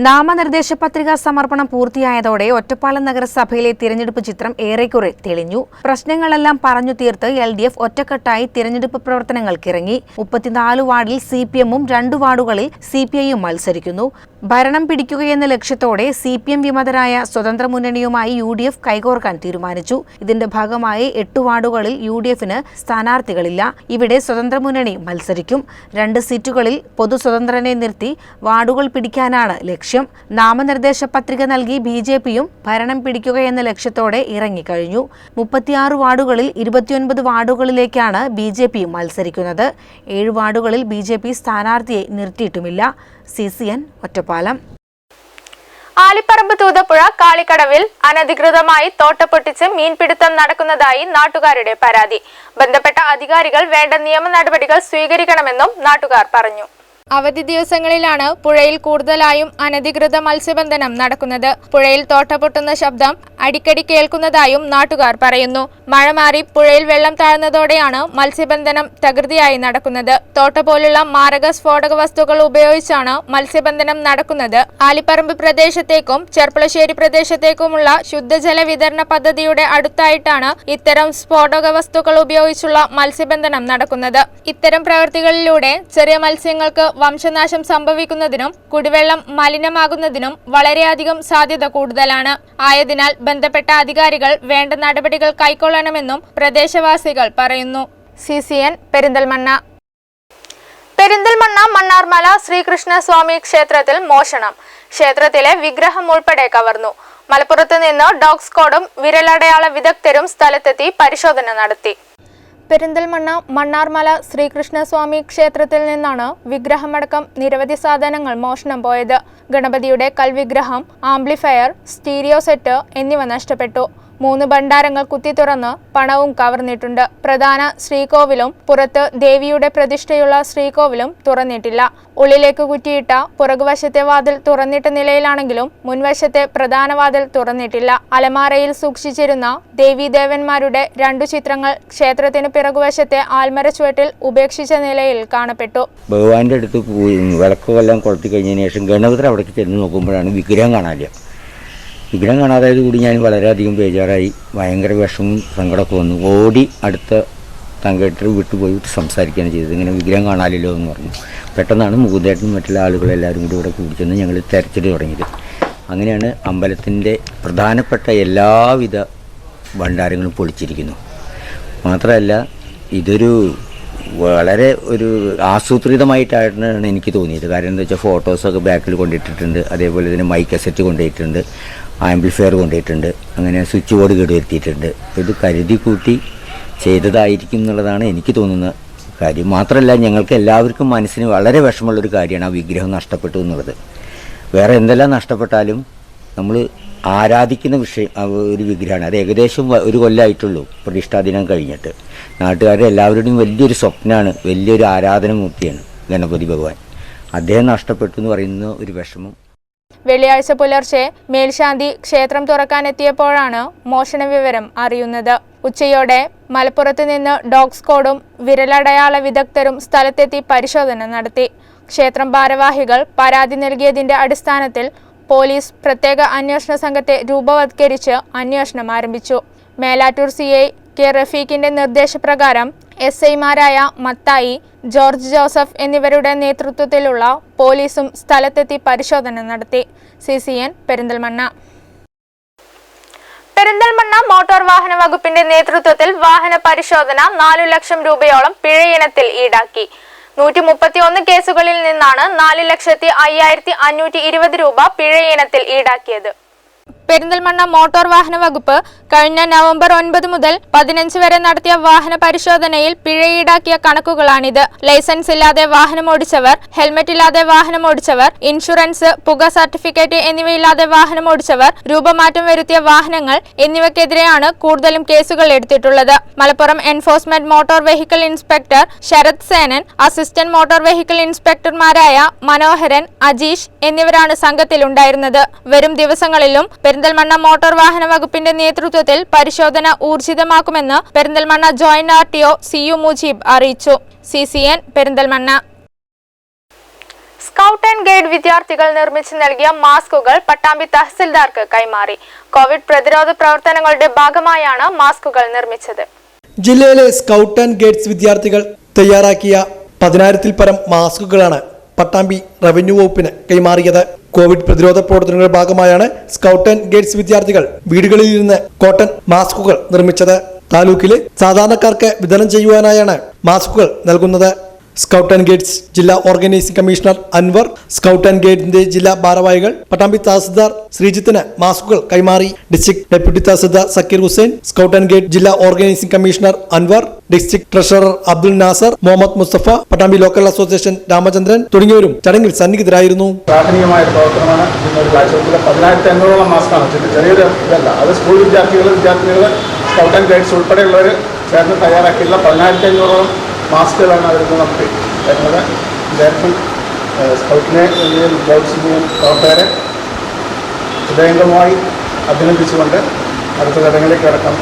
നാമനിർദ്ദേശ പത്രികാ സമർപ്പണം പൂർത്തിയായതോടെ ഒറ്റപ്പാലം നഗരസഭയിലെ തിരഞ്ഞെടുപ്പ് ചിത്രം ഏറെക്കുറെ തെളിഞ്ഞു. പ്രശ്നങ്ങളെല്ലാം പറഞ്ഞു തീർത്ത് LDF ഒറ്റക്കെട്ടായി തിരഞ്ഞെടുപ്പ് പ്രവർത്തനങ്ങൾക്കിറങ്ങി. 34 വാർഡിൽ CPM-ഉം 2 വാർഡുകളിൽ CPI-യും മത്സരിക്കുന്നു. ഭരണം പിടിക്കുകയെന്ന ലക്ഷ്യത്തോടെ CPM വിമതരായ സ്വതന്ത്ര മുന്നണിയുമായി UDF കൈകോർക്കാൻ തീരുമാനിച്ചു. ഇതിന്റെ ഭാഗമായി 8 വാർഡുകളിൽ UDF-ന് സ്ഥാനാർത്ഥികളില്ല. ഇവിടെ സ്വതന്ത്ര മുന്നണി മത്സരിക്കും. 2 സീറ്റുകളിൽ പൊതു സ്വതന്ത്രനെ നിർത്തി വാർഡുകൾ പിടിക്കാനാണ് ലക്ഷ്യം. നാമനിർദ്ദേശ പത്രിക നൽകി BJP-യും ഭരണം പിടിക്കുകയെന്ന ലക്ഷ്യത്തോടെ ഇറങ്ങിക്കഴിഞ്ഞു. 36 വാർഡുകളിൽ 29 വാർഡുകളിലേക്കാണ് BJP മത്സരിക്കുന്നത്. 7 വാർഡുകളിൽ BJP സ്ഥാനാർത്ഥിയെ നിർത്തിയിട്ടുമില്ല. CCN ഒറ്റപ്പാലം.
ആലിപ്പറമ്പ് തൂതപ്പുഴ കാളിക്കടവിൽ അനധികൃതമായി തോട്ടപ്പൊട്ടിച്ച് മീൻപിടുത്തം നടക്കുന്നതായി നാട്ടുകാരുടെ പരാതി. ബന്ധപ്പെട്ട അധികാരികൾ വേണ്ട നിയമ നടപടികൾ സ്വീകരിക്കണമെന്നും നാട്ടുകാർ പറഞ്ഞു. അവധി ദിവസങ്ങളിലാണ് പുഴയിൽ കൂടുതലായും അനധികൃത മത്സ്യബന്ധനം നടക്കുന്നത്. പുഴയിൽ തോട്ട പൊട്ടുന്ന ശബ്ദം അടിക്കടി കേൾക്കുന്നതായും നാട്ടുകാർ പറയുന്നു. മഴ മാറി പുഴയിൽ വെള്ളം താഴ്ന്നതോടെയാണ് മത്സ്യബന്ധനം തകൃതിയായി നടക്കുന്നത്. തോട്ട പോലുള്ള മാരക സ്ഫോടക വസ്തുക്കൾ ഉപയോഗിച്ചാണ് മത്സ്യബന്ധനം നടക്കുന്നത്. ആലിപ്പറമ്പ് പ്രദേശത്തേക്കും ചെർപ്പളശ്ശേരി പ്രദേശത്തേക്കുമുള്ള ശുദ്ധജല വിതരണ പദ്ധതിയുടെ അടുത്തായിട്ടാണ് ഇത്തരം സ്ഫോടക വസ്തുക്കൾ ഉപയോഗിച്ചുള്ള മത്സ്യബന്ധനം നടക്കുന്നത്. ഇത്തരം പ്രവൃത്തികളിലൂടെ ചെറിയ മത്സ്യങ്ങൾക്ക് വംശനാശം സംഭവിക്കുന്നതിനും കുടിവെള്ളം മലിനമാകുന്നതിനും വളരെയധികം സാധ്യത കൂടുതലാണ്. ആയതിനാൽ ബന്ധപ്പെട്ട അധികാരികൾ വേണ്ട നടപടികൾ കൈക്കൊള്ളണമെന്നും പ്രദേശവാസികൾ പറയുന്നു. CCN പെരിന്തൽമണ്ണ. പെരിന്തൽമണ്ണ മണ്ണാർമല ശ്രീകൃഷ്ണസ്വാമി ക്ഷേത്രത്തിൽ മോഷണം. ക്ഷേത്രത്തിലെ വിഗ്രഹം ഉൾപ്പെടെ കവർന്നു. മലപ്പുറത്ത് നിന്ന് ഡോഗ് സ്ക്വാഡും വിരലടയാള വിദഗ്ധരും സ്ഥലത്തെത്തി പരിശോധന നടത്തി. പെരിന്തൽമണ്ണ മണ്ണാർമല ശ്രീകൃഷ്ണസ്വാമി ക്ഷേത്രത്തിൽ നിന്നാണ് വിഗ്രഹമടക്കം നിരവധി സാധനങ്ങൾ മോഷണം പോയത്. ഗണപതിയുടെ കൽവിഗ്രഹം, ആംപ്ലിഫയർ, സ്റ്റീരിയോ സെറ്റ് എന്നിവ നഷ്ടപ്പെട്ടു. 3 ഭണ്ഡാരങ്ങൾ കുത്തി തുറന്ന് പണവും കവർന്നിട്ടുണ്ട്. പ്രധാന ശ്രീകോവിലും പുറത്ത് ദേവിയുടെ പ്രതിഷ്ഠയുള്ള ശ്രീകോവിലും തുറന്നിട്ടില്ല. ഉള്ളിലേക്ക് കുറ്റിയിട്ട പുറകുവശത്തെ വാതിൽ തുറന്നിട്ട നിലയിലാണെങ്കിലും മുൻവശത്തെ പ്രധാന വാതിൽ തുറന്നിട്ടില്ല. അലമാരയിൽ സൂക്ഷിച്ചിരുന്ന ദേവീദേവന്മാരുടെ 2 ചിത്രങ്ങൾ ക്ഷേത്രത്തിന് പിറകുവശത്തെ ആൽമര ചുവട്ടിൽ ഉപേക്ഷിച്ച നിലയിൽ കാണപ്പെട്ടു.
ഭഗവാന്റെ അടുത്ത് വിളക്കെല്ലാം കൊളുത്തി കഴിഞ്ഞതിന് ശേഷം ഗണപതി അവിടേക്ക് ചെന്ന് നോക്കുമ്പോഴാണ് വിഗ്രഹം കാണാനില്ല. വിഗ്രഹം കാണാതായത് കൂടി ഞാൻ വളരെയധികം ബേജാറായി. ഭയങ്കര വിഷമവും സങ്കടമൊക്കെ വന്നു. ഓടി അടുത്ത തങ്കേട്ടർ വിട്ടുപോയി സംസാരിക്കുകയാണ് ചെയ്തത്. ഇങ്ങനെ വിഗ്രഹം കാണാനില്ലോ എന്ന് പറഞ്ഞു. പെട്ടെന്നാണ് മുകുന്ദേട്ടനും മറ്റുള്ള ആളുകളെല്ലാവരും കൂടി ഇവിടെ കൂടി ചെന്ന് ഞങ്ങൾ തെരച്ചിൽ തുടങ്ങിയത്. അങ്ങനെയാണ് അമ്പലത്തിൻ്റെ പ്രധാനപ്പെട്ട എല്ലാവിധ ഭണ്ഡാരങ്ങളും പൊളിച്ചിരിക്കുന്നു. മാത്രമല്ല ഇതൊരു വളരെ ഒരു ആസൂത്രിതമായിട്ടാണ് എനിക്ക് തോന്നിയത്. കാരണം എന്താ വെച്ചാൽ ഫോട്ടോസൊക്കെ ബാക്കിൽ കൊണ്ടിട്ടിട്ടുണ്ട്. അതേപോലെ തന്നെ മൈക്ക് കസറ്റ് കൊണ്ടുപോയിട്ടുണ്ട്, ആംപ്ലിഫയർ കൊണ്ടുപോയിട്ടുണ്ട്, അങ്ങനെ സ്വിച്ച് ബോർഡ് കേടുവരുത്തിയിട്ടുണ്ട്. ഇത് കരുതി കൂട്ടി ചെയ്തതായിരിക്കും എന്നുള്ളതാണ് എനിക്ക് തോന്നുന്ന കാര്യം. മാത്രമല്ല ഞങ്ങൾക്ക് എല്ലാവർക്കും മനസ്സിന് വളരെ വിഷമമുള്ളൊരു കാര്യമാണ് ആ വിഗ്രഹം നഷ്ടപ്പെട്ടു എന്നുള്ളത്. വേറെ എന്തെല്ലാം നഷ്ടപ്പെട്ടാലും നമ്മൾ ആരാധിക്കുന്ന ഒരു വിഗ്രഹമാണ്. അത് ഏകദേശം 1 കൊല്ലമായിട്ടുള്ളൂ പ്രതിഷ്ഠാദിനം കഴിഞ്ഞിട്ട്. നാട്ടുകാരുടെ എല്ലാവരുടെയും വലിയൊരു സ്വപ്നമാണ്, വലിയൊരു ആരാധനമൂർത്തിയാണ് ഗണപതി ഭഗവാൻ. അദ്ദേഹം നഷ്ടപ്പെട്ടു എന്ന് പറയുന്ന ഒരു വിഷമം.
വെള്ളിയാഴ്ച പുലർച്ചെ മേൽശാന്തി ക്ഷേത്രം തുറക്കാനെത്തിയപ്പോഴാണ് മോഷണ വിവരം അറിയുന്നത്. ഉച്ചയോടെ മലപ്പുറത്ത് നിന്ന് ഡോഗ് സ്ക്വാഡും വിരലടയാള വിദഗ്ധരും സ്ഥലത്തെത്തി പരിശോധന നടത്തി. ക്ഷേത്രം ഭാരവാഹികൾ പരാതി നൽകിയതിന്റെ അടിസ്ഥാനത്തിൽ പോലീസ് പ്രത്യേക അന്വേഷണ സംഘത്തെ രൂപവത്കരിച്ച് അന്വേഷണം ആരംഭിച്ചു. മേലാറ്റൂർ CI K റഫീഖിന്റെ നിർദ്ദേശപ്രകാരം SI-മാരായ മത്തായി, ജോർജ് ജോസഫ് എന്നിവരുടെ നേതൃത്വത്തിലുള്ള പോലീസും സ്ഥലത്തെത്തി പരിശോധന നടത്തി. CCN പെരിന്തൽമണ്ണ. പെരിന്തൽമണ്ണ മോട്ടോർ വാഹന വകുപ്പിന്റെ നേതൃത്വത്തിൽ വാഹന പരിശോധന 4 ലക്ഷം രൂപയോളം പിഴയിനത്തിൽ ഈടാക്കി. 131 കേസുകളിൽ നിന്നാണ് 4,05,520 രൂപ പിഴയിനത്തിൽ ഈടാക്കിയത്. പെരിന്തൽമണ്ണ മോട്ടോർ വാഹന വകുപ്പ് കഴിഞ്ഞ നവംബർ 9 മുതൽ 15 വരെ നടത്തിയ വാഹന പരിശോധനയിൽ പിഴ ഈടാക്കിയ കണക്കുകളാണിത്. ലൈസൻസ് ഇല്ലാതെ വാഹനമോടിച്ചവർ, ഹെൽമറ്റ് ഇല്ലാതെ വാഹനമോടിച്ചവർ, ഇൻഷുറൻസ്, പുക സർട്ടിഫിക്കറ്റ് എന്നിവയില്ലാതെ വാഹനമോടിച്ചവർ, രൂപമാറ്റം വരുത്തിയ വാഹനങ്ങൾ എന്നിവയ്ക്കെതിരെയാണ് കൂടുതലും കേസുകൾ എടുത്തിട്ടുള്ളത്. Malappuram enforcement motor vehicle inspector Sarath Senan, assistant motor vehicle ഇൻസ്പെക്ടർമാരായ മനോഹരൻ, അജീഷ് എന്നിവരാണ് സംഘത്തിലുണ്ടായിരുന്നത്. വരും ദിവസങ്ങളിലും പെരിന്തൽമണ്ണ മോട്ടോർ വാഹന വകുപ്പിന്റെ നേതൃത്വത്തിൽ പരിശോധന ഊർജിതമാക്കുമെന്ന് Perinthalmanna joint RTO CU Mujeeb അറിയിച്ചു. CCN Perinthalmanna. Scout and guide വിദ്യാർത്ഥികൾ നിർമ്മിച്ചു നൽകിയ മാസ്കുകൾ പട്ടാമ്പി തഹസിൽദാർക്ക് കൈമാറി. കോവിഡ് പ്രതിരോധ പ്രവർത്തനങ്ങളുടെ ഭാഗമായാണ് മാസ്കുകൾ നിർമ്മിച്ചത്.
ജില്ലയിലെ സ്കൗട്ട് ആൻഡ് ഗൈഡ്സ് വിദ്യാർത്ഥികൾ തയ്യാറാക്കിയ 10,000-ൽ പരം മാസ്കുകളാണ് പട്ടാമ്പി റവന്യൂ വകുപ്പിന് കൈമാറിയത്. കോവിഡ് പ്രതിരോധ പ്രവർത്തനങ്ങളുടെ ഭാഗമായാണ് സ്കൗട്ട് ആൻഡ് ഗൈഡ്സ് വിദ്യാർത്ഥികൾ വീടുകളിൽ ഇരുന്ന് കോട്ടൺ മാസ്കുകൾ നിർമ്മിച്ചത്. താലൂക്കിലെ സാധാരണക്കാർക്ക് വിതരണം ചെയ്യുവാനായാണ് മാസ്കുകൾ നൽകുന്നത്. സ്കൗട്ട് ആൻഡ് ഗൈഡ്സ് ജില്ലാ organising commissioner Anwar, scout and ഗൈഡിന്റെ ജില്ലാ ഭാരവാഹികൾ പട്ടാമ്പി തഹസിൽദാർ ശ്രീജിത്തിന് മാസ്കുകൾ കൈമാറി. District deputy tahsildar Sakeer Hussain, scout and guide ജില്ലാ organising commissioner Anwar, district treasurer Abdul Nasar, Muhammad Musthafa, Pattambi local association Ramachandran തുടങ്ങിയവരും ചടങ്ങിൽ സന്നിഹിതരായിരുന്നു.
പ്രാഥമികമായ പ്രവർത്തനമാണ് ഇന്നൊരു കാഴ്ചവെപ്പിൽ 10,500 മാസ്കാണ്. ചെറിയൊരു ഇതല്ല, അത് സ്കൂൾ വിദ്യാർത്ഥികൾ സ്കൗട്ട് ആൻഡ് ഗൈഡ്സ് ഉൾപ്പെടെയുള്ളവർ ചേർന്ന് തയ്യാറാക്കിയുള്ള 10,500 മാസ്കുകളാണ് അതിൽ നമുക്ക് വരുന്നത്. വിദ്യാർത്ഥി സ്കൗട്ടിനെ ഗൈഡ്സിനെയും പ്രവർത്തകരെ ഹൃദയംഗമായി അഭിനന്ദിച്ചുകൊണ്ട് അടുത്ത ചടങ്ങിലേക്ക് കടക്കാം.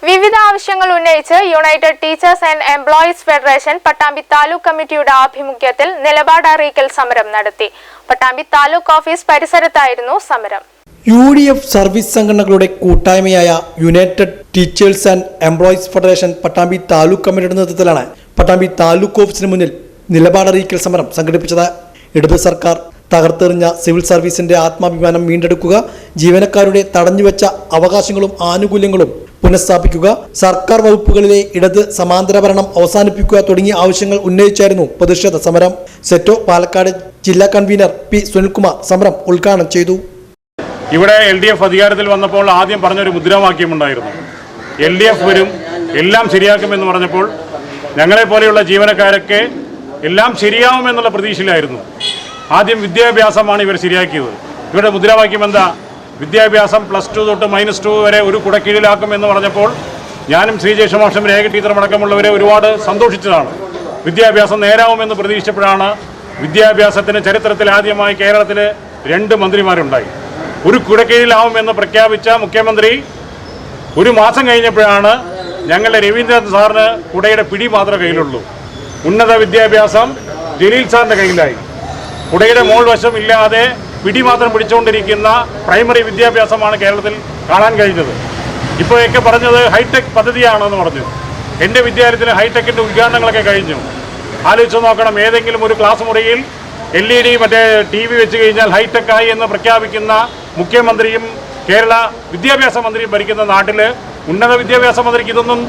വിവിധ ആവശ്യങ്ങൾ ഉന്നയിച്ച് United teachers and employees federation Pattambi taluk കമ്മിറ്റിയുടെ ആഭിമുഖ്യത്തിൽ നിലപാട് അറിയിക്കൽ സമരം നടത്തി. പട്ടാമ്പി താലൂക്ക് ഓഫീസ് പരിസരത്തായിരുന്നു സമരം.
UDF സർവീസ് സംഘടനകളുടെ കൂട്ടായ്മയായ United teachers and employees federation Pattambi taluk കമ്മിറ്റിയുടെ നേതൃത്വത്തിലാണ് പട്ടാമ്പി താലൂക്ക് ഓഫീസിന് മുന്നിൽ നിലപാടറിയിക്കൽ സമരം സംഘടിപ്പിച്ചത്. ഇടത് സർക്കാർ തകർത്തെറിഞ്ഞ സിവിൽ സർവീസിന്റെ ആത്മാഭിമാനം വീണ്ടെടുക്കുക, ജീവനക്കാരുടെ തടഞ്ഞുവെച്ച അവകാശങ്ങളും ആനുകൂല്യങ്ങളും പുനഃസ്ഥാപിക്കുക, സർക്കാർ വകുപ്പുകളിലെ ഇടത് സമാന്തര ഭരണം അവസാനിപ്പിക്കുക തുടങ്ങിയ ആവശ്യങ്ങൾ ഉന്നയിച്ചായിരുന്നു പ്രതിഷേധ സമരം. സെറ്റോ പാലക്കാട് ജില്ലാ കൺവീനർ P സുനിൽകുമാർ സമരം ഉദ്ഘാടനം ചെയ്തു.
ഇവിടെ LDF അധികാരത്തിൽ വന്നപ്പോൾ ആദ്യം പറഞ്ഞൊരു മുദ്രാവാക്യമുണ്ടായിരുന്നു, LDF വരും, എല്ലാം ശരിയാക്കുമെന്ന് പറഞ്ഞപ്പോൾ ഞങ്ങളെപ്പോലെയുള്ള ജീവനക്കാരൊക്കെ എല്ലാം ശരിയാവുമെന്നുള്ള പ്രതീക്ഷയിലായിരുന്നു. ആദ്യം വിദ്യാഭ്യാസമാണ് ഇവർ ശരിയാക്കിയത്. ഇവരുടെ മുദ്രാവാക്യം എന്താ? വിദ്യാഭ്യാസം +2 തൊട്ട് -2 വരെ ഒരു കുടക്കീഴിലാക്കും എന്ന് പറഞ്ഞപ്പോൾ ഞാനും ശ്രീജേഷ് മാഷും രേഖ ടീച്ചറും അടക്കമുള്ളവരെ ഒരുപാട് സന്തോഷിച്ചതാണ്. വിദ്യാഭ്യാസം നേരാവുമെന്ന് പ്രതീക്ഷിച്ചപ്പോഴാണ് വിദ്യാഭ്യാസത്തിന് ചരിത്രത്തിൽ ആദ്യമായി കേരളത്തിൽ 2 മന്ത്രിമാരുണ്ടായി. ഒരു കുടക്കീഴിലാവുമെന്ന് പ്രഖ്യാപിച്ച മുഖ്യമന്ത്രി ഒരു മാസം കഴിഞ്ഞപ്പോഴാണ് ഞങ്ങളുടെ രവീന്ദ്രൻ സാറിന് കുടയുടെ പിടി മാത്രമേ കയ്യിലുള്ളൂ. ഉന്നത വിദ്യാഭ്യാസം ജലീൽ സാറിൻ്റെ കയ്യിലായി. കുടയുടെ മോൾ വശം ഇല്ലാതെ പിടി മാത്രം പിടിച്ചുകൊണ്ടിരിക്കുന്ന പ്രൈമറി വിദ്യാഭ്യാസമാണ് കേരളത്തിൽ കാണാൻ കഴിഞ്ഞത്. ഇപ്പോഴൊക്കെ പറഞ്ഞത് ഹൈടെക് പദ്ധതിയാണെന്ന് പറഞ്ഞു. എൻ്റെ വിദ്യാലയത്തിൽ ഹൈടെക്കിൻ്റെ ഉദ്ഘാടനങ്ങളൊക്കെ കഴിഞ്ഞു. ആലോചിച്ച് നോക്കണം, ഏതെങ്കിലും ഒരു ക്ലാസ് മുറിയിൽ LED മറ്റേ TV വെച്ച് കഴിഞ്ഞാൽ ഹൈടെക്കായി എന്ന് പ്രഖ്യാപിക്കുന്ന മുഖ്യമന്ത്രിയും കേരള വിദ്യാഭ്യാസ മന്ത്രിയും ഭരിക്കുന്ന നാട്ടിൽ ഉന്നത വിദ്യാഭ്യാസ മന്ത്രിക്ക് ഇതൊന്നും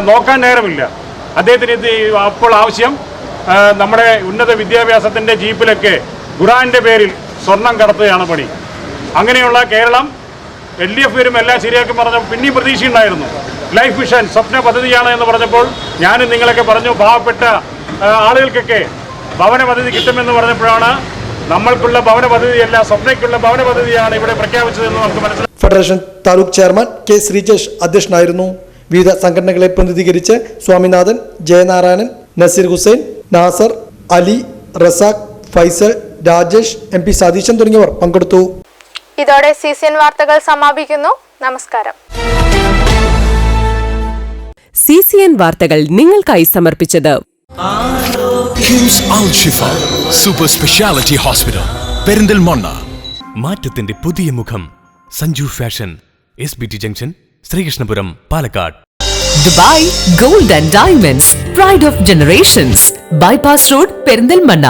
നോക്കാൻ നേരമില്ല. അദ്ദേഹത്തിന് ഇത് അപ്പോൾ ആവശ്യം നമ്മുടെ ഉന്നത വിദ്യാഭ്യാസത്തിൻ്റെ ജീപ്പിലൊക്കെ ഖുറാൻ്റെ പേരിൽ സ്വർണം കടത്തുകയാണ് പണി. അങ്ങനെയുള്ള കേരളം LDF വരും എല്ലാം ശരിയാക്കി പറഞ്ഞപ്പോൾ പിന്നെയും പ്രതീക്ഷയുണ്ടായിരുന്നു. ലൈഫ് മിഷൻ സ്വപ്ന പദ്ധതിയാണ് എന്ന് പറഞ്ഞപ്പോൾ ഞാനും നിങ്ങളൊക്കെ പറഞ്ഞു, പാവപ്പെട്ട ആളുകൾക്കൊക്കെ ഭവന പദ്ധതി കിട്ടുമെന്ന് പറഞ്ഞപ്പോഴാണ് നമ്മൾക്കുള്ള ഭവന പദ്ധതിയല്ല, സ്വപ്നയ്ക്കുള്ള ഭവന പദ്ധതിയാണ് ഇവിടെ പ്രഖ്യാപിച്ചതെന്ന് നമുക്ക് മനസ്സിലായി.
Federation taluk chairman K Sreejesh അധ്യക്ഷനായിരുന്നു. വിവിധ സംഘടനകളെ പ്രതിനിധീകരിച്ച് സ്വാമിനാഥൻ, ജയനാരായണൻ, നസീർ ഹുസൈൻ, നാസർ, അലി, റസാഖ്, ഫൈസൽ, രാജേഷ്, MP സതീശൻ തുടങ്ങിയവർ പങ്കെടുത്തു.
ഇതോടെ CCN വാർത്തകൾ സമാപിക്കുന്നു. നമസ്കാരം.
CCN വാർത്തകൾ നിങ്ങൾക്കായി സമർപ്പിച്ചത്
കിംസ് അൽ ഷിഫ സൂപ്പർ സ്പെഷ്യാലിറ്റി ഹോസ്പിറ്റൽ പെരിന്തൽമണ്ണ.
മാറ്റത്തിന്റെ പുതിയ മുഖം Sanju fashion, SBT junction, Sreekrishnapuram, Palakkad.
Dubai gold and diamonds, pride of generations, bypass road, Perinthalmanna.